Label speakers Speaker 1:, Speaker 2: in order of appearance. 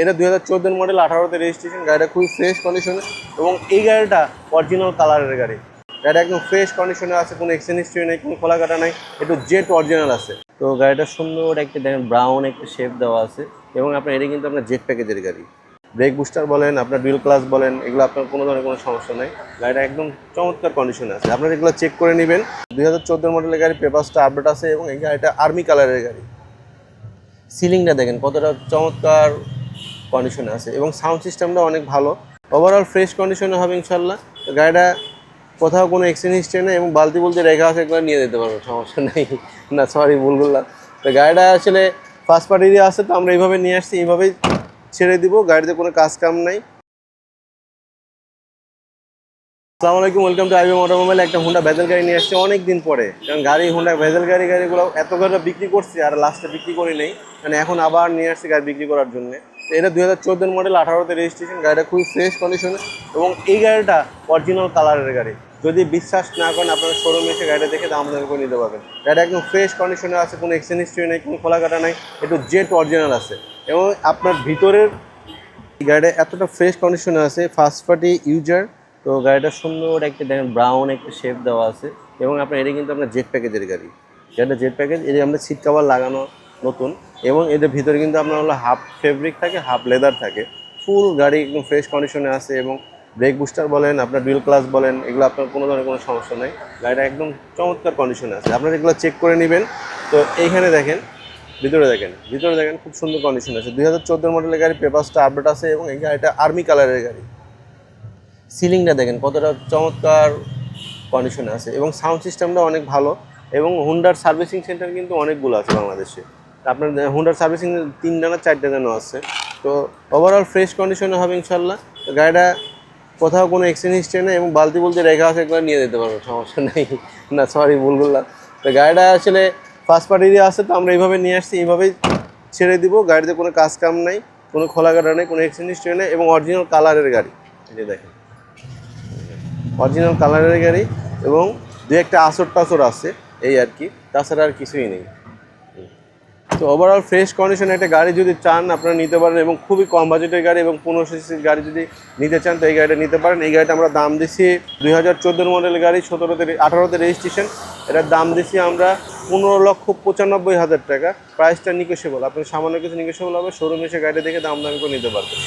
Speaker 1: এটা 2014 model, 18তে registration. গাড়িটা খুবই ফ্রেশ কন্ডিশনে এবং এই গাড়িটা অরিজিনাল কালারের গাড়ি। গাড়িটা একদম ফ্রেশ কন্ডিশনে আছে, কোনো এক্সচেঞ্জ হিস্ট্রি নেই, কোনো খোলা কাটা নাই, একটু জেট অরিজিনাল আছে। তো গাড়িটা সুন্দর একটা দেখেন ব্রাউন একটা শেপ দেওয়া আছে এবং আপনার এটা কিন্তু আপনার জেট প্যাকেজের গাড়ি। ব্রেক বুস্টার বলেন, আপনার ডুয়েল ক্লাস বলেন, এগুলো আপনার কোনো ধরনের কোনো সমস্যা নেই। গাড়িটা একদম চমৎকার কন্ডিশনে আছে, আপনারা এগুলো চেক করে নেবেন। 2014 মডেলের গাড়ি, পেপারসটা আপডেট আছে এবং এই গাড়িটা আর্মি কালারের গাড়ি। সিলিংটা দেখেন কতটা চমৎকার কন্ডিশনে আছে এবং সাউন্ড সিস্টেমটা অনেক ভালো। ওভারঅল ফ্রেশ কন্ডিশনে হবে ইনশাল্লাহ। তো গাড়িটা কোথাও কোনো এক্সচেঞ্জ হিস্ট্রি নেই এবং বালতি বলতে রেখা আছে, এগুলো নিয়ে যেতে পারবো, সমস্যা নেই। না সরি, ভুল করলাম। তো গাড়িটা আসলে ফার্স্ট পার্টি দিয়ে আসছে, তো আমরা এইভাবে নিয়ে আসছি, এইভাবেই ছেড়ে দিব। গাড়িতে কোনো কাজ কাম নাই। আসসালামু আলাইকুম, ওয়েলকাম টু আইবিএম অটোমোবাইল। একটা হুন্ডা ভেজেল গাড়ি নিয়ে আসছে অনেক দিন পরে, কারণ হুন্ডা ভেজেল গাড়িগুলো এত করে বিক্রি করছি আর লাস্টে বিক্রি করি নেই, মানে এখন আবার নিয়ে আসছি গাড়ি বিক্রি করার জন্য। তো এটা 2014 মডেল, 18তে রেজিস্ট্রেশন। গাড়িটা খুবই ফ্রেশ কন্ডিশনে এবং এই গাড়িটা অরিজিনাল কালারের গাড়ি। যদি বিশ্বাস না করেন, আপনারা শোরুমে এসে গাড়িটা দেখে দাম দাম করে নিতে পারবেন। গাড়িটা একদম ফ্রেশ কন্ডিশনে আছে, কোনো এক্সচেঞ্জ হিস্ট্রি নেই, কোনো খোলা কাটা নাই, একটু জেট অরিজিনাল আছে এবং আপনার ভিতরের গাড়িটা এতটা ফ্রেশ কন্ডিশনে আছে, ফার্স্ট পার্টি ইউজার। তো গাড়িটা সুন্দর একটা দেখেন ব্রাউন একটা শেপ দেওয়া আছে এবং আপনার এটা কিন্তু আপনার জেট প্যাকেজের গাড়ি। যেটা জেট প্যাকেজ, এটা আমরা সিট কভার লাগানো নতুন এবং এদের ভিতরে কিন্তু আপনার হলো হাফ ফেব্রিক থাকে, হাফ লেদার থাকে। ফুল গাড়ি একদম ফ্রেশ কন্ডিশনে আছে এবং ব্রেক বুস্টার বলেন, আপনার ডুয়েল ক্লাস বলেন, এগুলো আপনার কোনো ধরনের কোনো সমস্যা নেই। গাড়িটা একদম চমৎকার কন্ডিশনে আছে, আপনারা এগুলো চেক করে নেবেন। তো এইখানে দেখেন, ভিতরে দেখেন খুব সুন্দর কন্ডিশন আছে। 2014 মডেলের গাড়ি, পেপারসটা আপডেট আছে এবং এই গাড়িটা আর্মি কালারের গাড়ি। সিলিংটা দেখেন কতটা চমৎকার কন্ডিশনে আছে এবং সাউন্ড সিস্টেমটা অনেক ভালো এবং হুন্ডার সার্ভিসিং সেন্টার কিন্তু অনেকগুলো আছে বাংলাদেশে। আপনার হুন্ডার সার্ভিসিং 3টা না 4টা যেন আছে। তো ওভারঅল ফ্রেশ কন্ডিশনে হবে ইনশাল্লাহ। তো গাড়িটা কোথাও কোনো এক্সচেঞ্জ হিস্ট্রি নেই এবং বালতি বলতে রেখা আছে, এগুলো নিয়ে যেতে পারবো, সমস্যা নেই। না সরি, ভুল করলাম। তো গাড়িটা আসলে ফার্স্ট পার্টি দিয়ে আসছে, তো আমরা এইভাবে নিয়ে আসছি, এইভাবেই ছেড়ে দিব। গাড়িতে কোনো কাজ কাম নাই, কোনো খোলা কাটা নেই, কোনো এক্সচেঞ্জ হিস্ট্রি নেই এবং অরিজিনাল কালারের গাড়ি। এই যে দেখেন অরিজিনাল কালারের গাড়ি এবং দু একটা আসর টাসর আছে, এই আর কি, তাছাড়া আর কিছুই নেই। তো ওভারঅল ফ্রেশ কন্ডিশনে একটা গাড়ি যদি চান আপনারা নিতে পারেন এবং খুবই কম বাজেটের গাড়ি এবং 1500 সিসির গাড়ি যদি নিতে চান তো এই গাড়িটা নিতে পারেন। এই গাড়িটা আমরা দাম দিচ্ছি 2014 মডেলের গাড়ি, 18তে রেজিস্ট্রেশন। এটার দাম দিচ্ছি আমরা 15,95,000 টাকা। প্রাইসটা নিগোশিয়েবল, আপনার সামান্য কিছু নিগোশিয়েবল হবে, শোরুমে এসে গাড়িটা দেখে দাম দামি করে নিতে পারবেন।